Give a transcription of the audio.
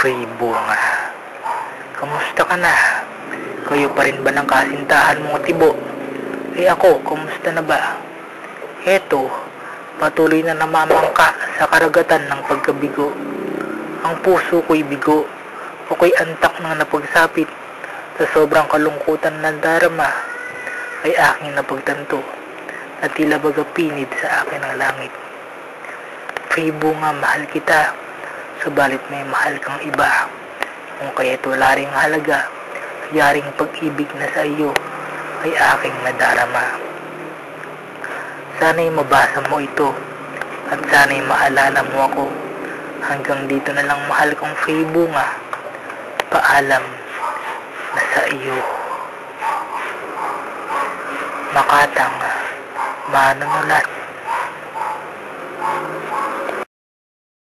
Free Bunga. Kamusta ka na? Kayo pa rin ba ng kasintahan mong tibo? Ako, kamusta na ba? Eto, patuloy na namamangka sa karagatan ng pagkabigo. Ang puso ko'y bigo, ako'y antak ng napagsapit. Sa sobrang kalungkutan na darama, ay aking napagtanto na tila baga pinid sa akin ang langit. Free Bunga, mahal kita, subalit may mahal kang iba. Kung kaya't wala ring halaga, yaring pag-ibig na sa iyo ay aking nadarama. Sana'y mabasa mo ito at sana'y maalala mo ako. Hanggang dito na lang, mahal kong Free Bunga. Paalam na sa iyo. Makatang Manunulat.